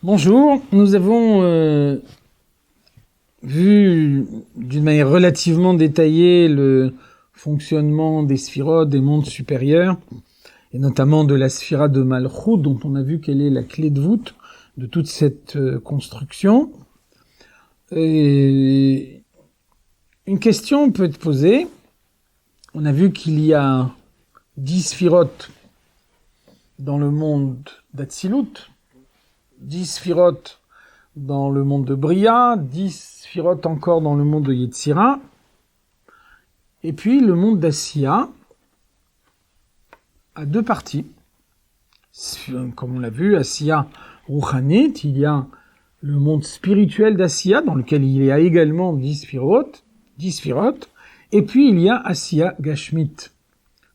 Bonjour, nous avons vu d'une manière relativement détaillée le fonctionnement des sphirotes, des mondes supérieurs, et notamment de la sphira de Malchut, dont on a vu quelle est la clé de voûte de toute cette construction. Et une question peut être posée. On a vu qu'il y a 10 sphirotes dans le monde d'Atsilut, 10 sphirotes dans le monde de Bria, 10 sphirotes encore dans le monde de Yetzira, et puis le monde d'Asiya a deux parties. Comme on l'a vu, Asiya Rouhanit, il y a le monde spirituel d'Asiya, dans lequel il y a également 10 sphirotes, et puis il y a Asiya Gashmit,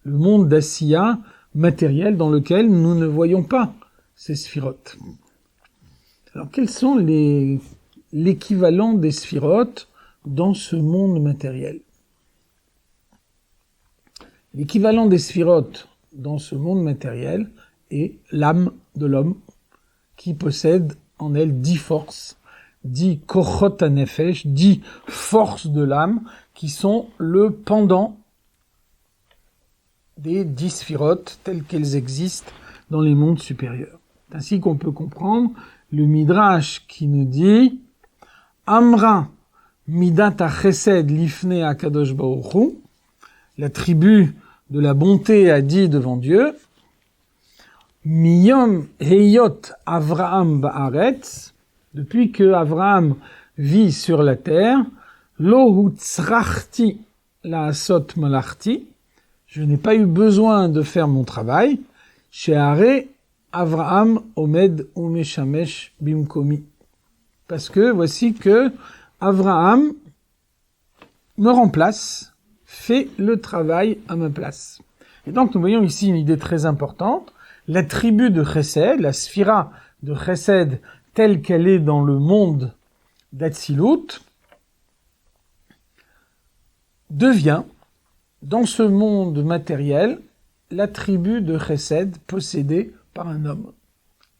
le monde d'Asiya matériel dans lequel nous ne voyons pas ces sphirotes. Alors, quels sont l'équivalent des sphirotes dans ce monde matériel? L'équivalent des sphirotes dans ce monde matériel est l'âme de l'homme, qui possède en elle 10 forces, 10 kochot hanefesh, 10 forces de l'âme, qui sont le pendant des 10 sphirotes telles qu'elles existent dans les mondes supérieurs. C'est ainsi qu'on peut comprendre le Midrash qui nous dit Amra midat ha-chesed lifnei HaKadosh Baruch Hu, la tribu de la bonté a dit devant Dieu, Miyom heyot Avraham ba'aretz, depuis que Avraham vit sur la terre, lo hutzrachti la'asot malachti, je n'ai pas eu besoin de faire mon travail, she'are Avraham omed umeshamesh bimkomi. Parce que voici que Avraham me remplace, fait le travail à ma place. Et donc nous voyons ici une idée très importante. La tribu de Chesed, la sphira de Chesed telle qu'elle est dans le monde d'Atsilut, devient, dans ce monde matériel, la tribu de Chesed possédée par un homme.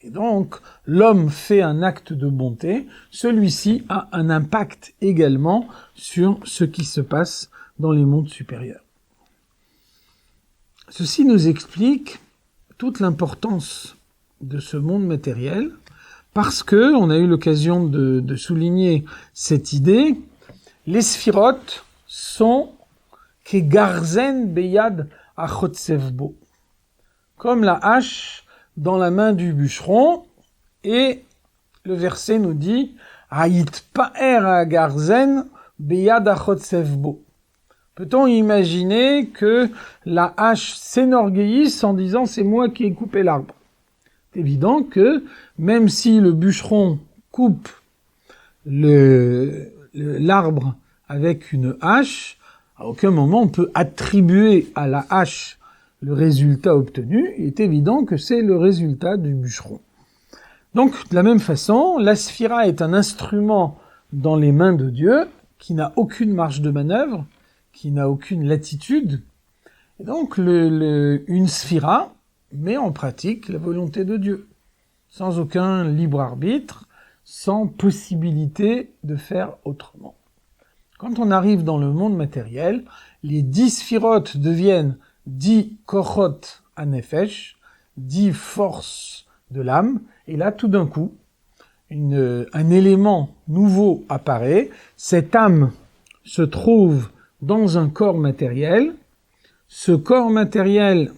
Et donc, l'homme fait un acte de bonté, celui-ci a un impact également sur ce qui se passe dans les mondes supérieurs. Ceci nous explique toute l'importance de ce monde matériel, parce que, on a eu l'occasion de souligner cette idée, les sphirotes sont kegarzen beyad achotsevbo, comme la hache dans la main du bûcheron, et le verset nous dit Hayit pa'er ha'garzen beyad achotsevbo. Peut-on imaginer que la hache s'énorgueillisse en disant c'est moi qui ai coupé l'arbre? C'est évident que même si le bûcheron coupe l'arbre avec une hache, à aucun moment on peut attribuer à la hache le résultat obtenu. Il est évident que c'est le résultat du bûcheron. Donc, de la même façon, la sphira est un instrument dans les mains de Dieu qui n'a aucune marge de manœuvre, qui n'a aucune latitude. Et donc, une sphira met en pratique la volonté de Dieu, sans aucun libre arbitre, sans possibilité de faire autrement. Quand on arrive dans le monde matériel, les 10 sphirotes deviennent 10 kochot hanefesh, 10 forces de l'âme, et là, tout d'un coup, un élément nouveau apparaît. Cette âme se trouve dans un corps matériel. Ce corps matériel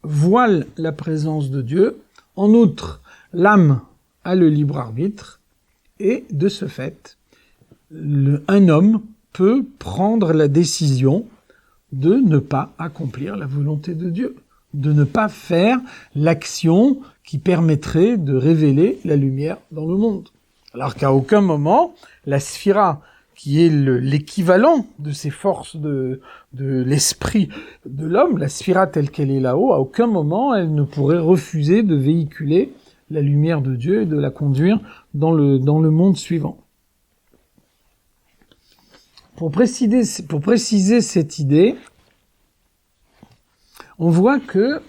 voile la présence de Dieu. En outre, l'âme a le libre arbitre, et de ce fait, un homme peut prendre la décision de ne pas accomplir la volonté de Dieu, de ne pas faire l'action qui permettrait de révéler la lumière dans le monde. Alors qu'à aucun moment, la sphira, qui est l'équivalent de ces forces de l'esprit de l'homme, la sphira telle qu'elle est là-haut, à aucun moment elle ne pourrait refuser de véhiculer la lumière de Dieu et de la conduire dans le monde suivant. Pour préciser cette idée, on voit que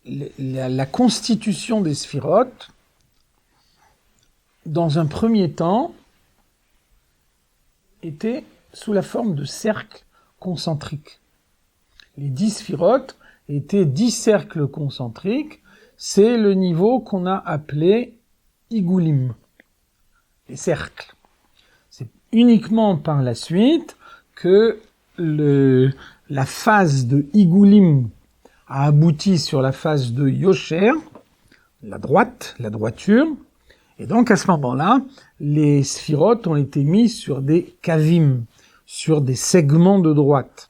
la constitution des sphirotes, dans un premier temps, était sous la forme de cercles concentriques. Les 10 sphirotes étaient 10 cercles concentriques. C'est le niveau qu'on a appelé Igoulim, les cercles. C'est uniquement par la suite que la phase de Igoulim a abouti sur la phase de Yosher, la droite, la droiture. Et donc à ce moment-là, les sphirotes ont été mis sur des kavim, sur des segments de droite.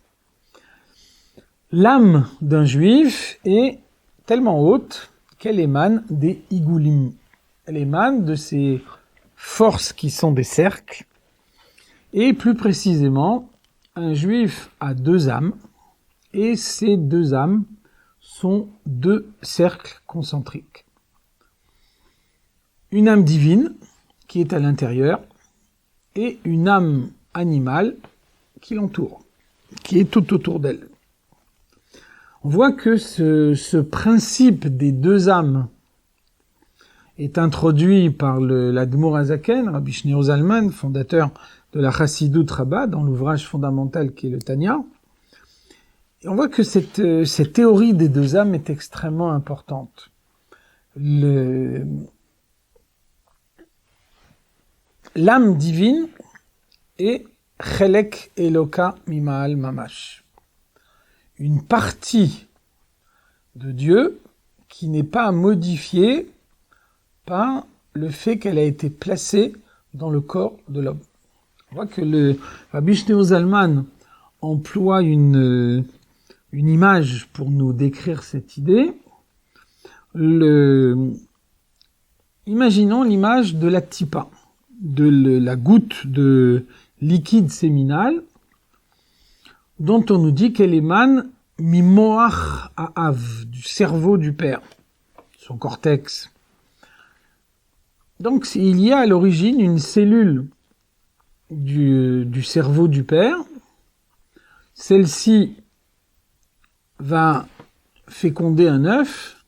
L'âme d'un juif est tellement haute qu'elle émane des igoulim. Elle émane de ces forces qui sont des cercles. Et plus précisément, un juif a 2 âmes, et ces 2 âmes sont 2 cercles concentriques. Une âme divine, qui est à l'intérieur, et une âme animale qui l'entoure, qui est tout autour d'elle. On voit que ce principe des 2 âmes est introduit par l'Admour Hazaken, Rabbi Shneur Zalman, fondateur de la Chassidut Rabbah, dans l'ouvrage fondamental qui est le Tanya. Et on voit que cette théorie des 2 âmes est extrêmement importante. L'âme divine est Chelek Eloka Mima'al Mamash. Une partie de Dieu qui n'est pas modifiée par le fait qu'elle a été placée dans le corps de l'homme. On voit que le Rabbi Shneur Zalman emploie une image pour nous décrire cette idée. Imaginons l'image de la tipa, de la goutte de liquide séminal, dont on nous dit qu'elle émane mimoach ha'av, du cerveau du père, son cortex. Donc il y a à l'origine une cellule du cerveau du père. Celle-ci va féconder un œuf,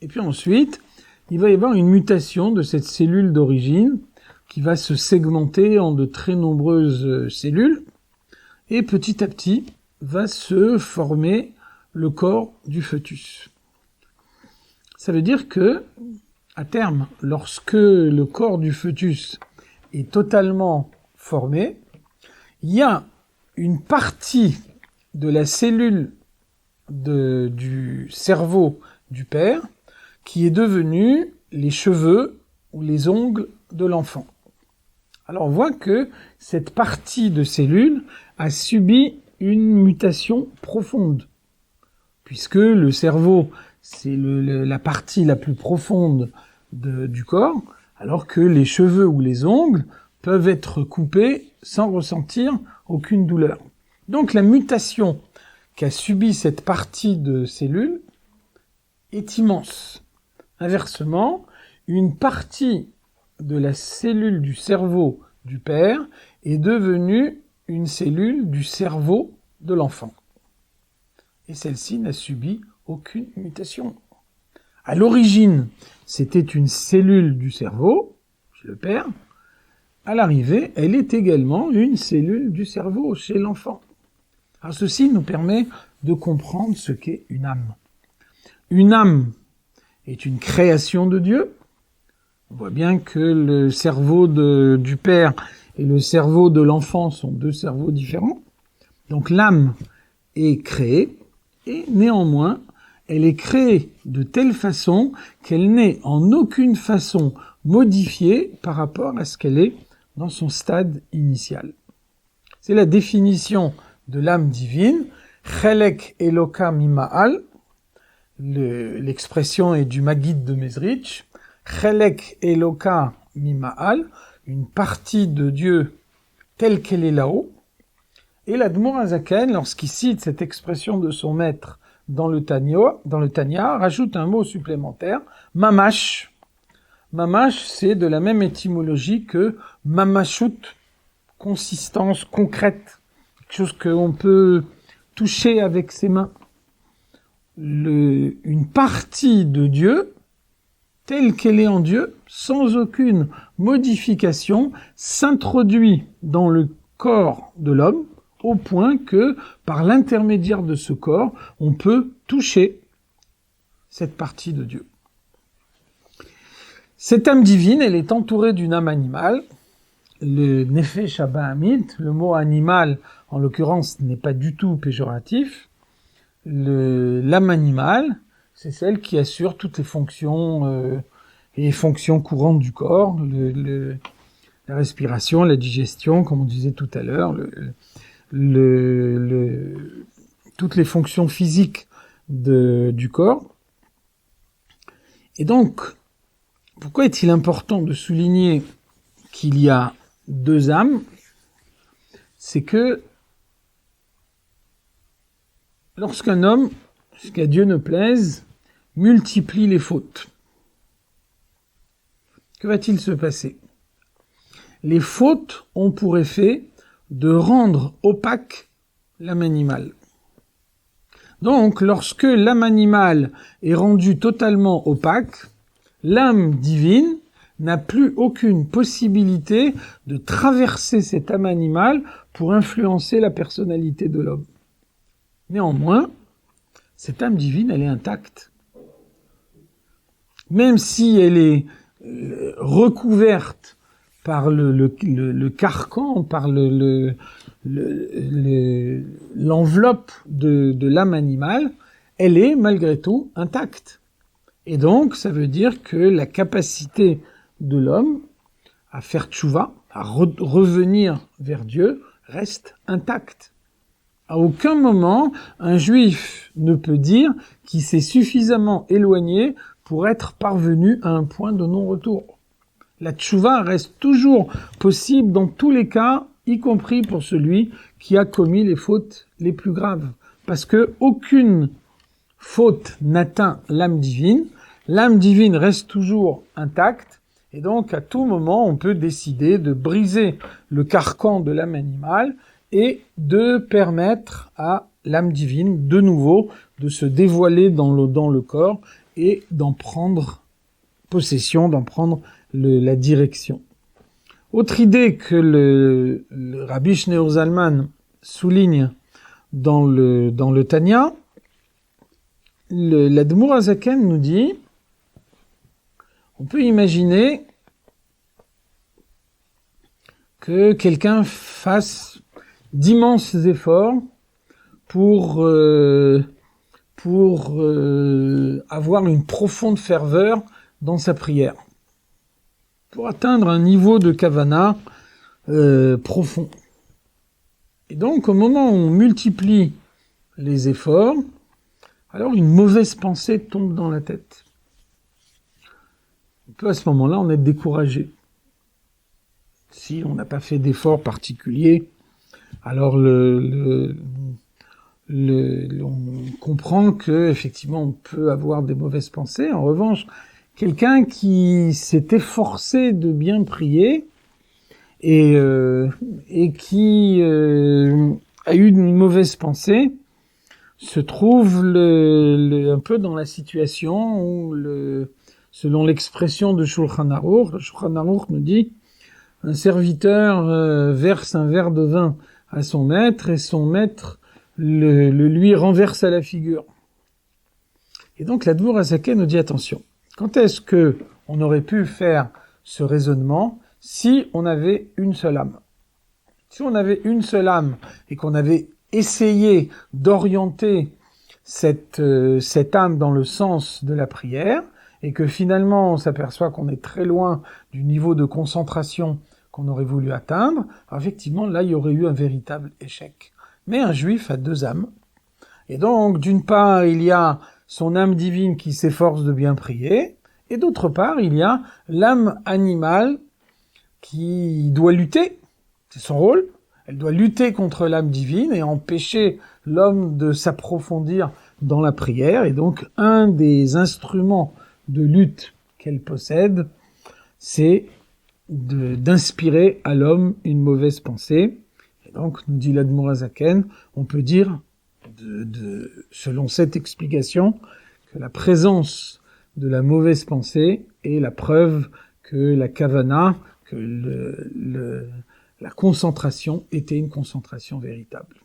et puis ensuite, il va y avoir une mutation de cette cellule d'origine qui va se segmenter en de très nombreuses cellules, et petit à petit va se former le corps du fœtus. Ça veut dire que, à terme, lorsque le corps du fœtus est totalement formé, il y a une partie de la cellule du cerveau du père qui est devenue les cheveux ou les ongles de l'enfant. Alors on voit que cette partie de cellule a subi une mutation profonde, puisque le cerveau, c'est la partie la plus profonde du corps, alors que les cheveux ou les ongles peuvent être coupés sans ressentir aucune douleur. Donc la mutation qu'a subi cette partie de cellule est immense. Inversement, une partie de la cellule du cerveau du père est devenue une cellule du cerveau de l'enfant. Et celle-ci n'a subi aucune mutation. À l'origine, c'était une cellule du cerveau, chez le père. À l'arrivée, elle est également une cellule du cerveau chez l'enfant. Alors ceci nous permet de comprendre ce qu'est une âme. Une âme est une création de Dieu. On voit bien que le cerveau du père et le cerveau de l'enfant sont 2 cerveaux différents. Donc l'âme est créée, et néanmoins, elle est créée de telle façon qu'elle n'est en aucune façon modifiée par rapport à ce qu'elle est dans son stade initial. C'est la définition de l'âme divine, Chelek Eloka Mima'al, l'expression est du Maggid de Mezrich, Chelek Eloka Mima'al, une partie de Dieu telle qu'elle est là-haut. Et l'Admour Hazaken, lorsqu'il cite cette expression de son maître dans le Tanya, rajoute un mot supplémentaire, Mamash. Mamash, c'est de la même étymologie que Mamashut, consistance concrète, quelque chose qu'on peut toucher avec ses mains. Une partie de Dieu, telle qu'elle est en Dieu, sans aucune modification, s'introduit dans le corps de l'homme, au point que, par l'intermédiaire de ce corps, on peut toucher cette partie de Dieu. Cette âme divine, elle est entourée d'une âme animale. Le Nefesh Habahamit, le mot animal, en l'occurrence, n'est pas du tout péjoratif. L'âme animale, c'est celle qui assure toutes les fonctions courantes du corps, la respiration, la digestion, comme on disait tout à l'heure, toutes les fonctions physiques du corps. Et donc, pourquoi est-il important de souligner qu'il y a deux âmes? C'est que lorsqu'un homme, ce qu'à Dieu ne plaise, multiplie les fautes, que va-t-il se passer? Les fautes ont pour effet de rendre opaque l'âme animale. Donc, lorsque l'âme animale est rendue totalement opaque, l'âme divine n'a plus aucune possibilité de traverser cette âme animale pour influencer la personnalité de l'homme. Néanmoins, cette âme divine, elle est intacte. Même si elle est recouverte par le carcan, par l'enveloppe de l'âme animale, elle est malgré tout intacte. Et donc, ça veut dire que la capacité de l'homme à faire tchouva, à revenir vers Dieu, reste intacte. À aucun moment, un juif ne peut dire qu'il s'est suffisamment éloigné pour être parvenu à un point de non-retour. La tchouva reste toujours possible dans tous les cas, y compris pour celui qui a commis les fautes les plus graves. Parce que aucune faute n'atteint l'âme divine reste toujours intacte, et donc à tout moment on peut décider de briser le carcan de l'âme animale et de permettre à l'âme divine de nouveau de se dévoiler dans le corps et d'en prendre possession, d'en prendre la direction. Autre idée que le Rabbi Shneur Zalman souligne dans le Tanya, l'Admour HaZaken nous dit, on peut imaginer que quelqu'un fasse d'immenses efforts pour avoir une profonde ferveur dans sa prière, pour atteindre un niveau de kavana profond. Et donc, au moment où on multiplie les efforts, alors une mauvaise pensée tombe dans la tête. On peut à ce moment-là en être découragé. Si on n'a pas fait d'efforts particuliers, alors on comprend que effectivement on peut avoir des mauvaises pensées. En revanche, quelqu'un qui s'est efforcé de bien prier et qui a eu une mauvaise pensée se trouve un peu dans la situation où selon l'expression de Shulchan Aruch, le Shulchan Aruch nous dit un serviteur verse un verre de vin à son maître et son maître le lui renverse à la figure. Et donc l'Admour HaZaken nous dit attention. Quand est-ce que on aurait pu faire ce raisonnement si on avait une seule âme? Si on avait une seule âme et qu'on avait essayé d'orienter cette âme dans le sens de la prière, et que finalement on s'aperçoit qu'on est très loin du niveau de concentration qu'on aurait voulu atteindre, alors effectivement là il y aurait eu un véritable échec. Mais un juif a deux âmes, et donc d'une part il y a son âme divine qui s'efforce de bien prier, et d'autre part il y a l'âme animale qui doit lutter, c'est son rôle, elle doit lutter contre l'âme divine et empêcher l'homme de s'approfondir dans la prière, et donc un des instruments de lutte qu'elle possède, c'est d'inspirer à l'homme une mauvaise pensée. Et donc, nous dit l'Admour HaZaken, on peut dire, selon cette explication, que la présence de la mauvaise pensée est la preuve que la kavana, que la concentration était une concentration véritable.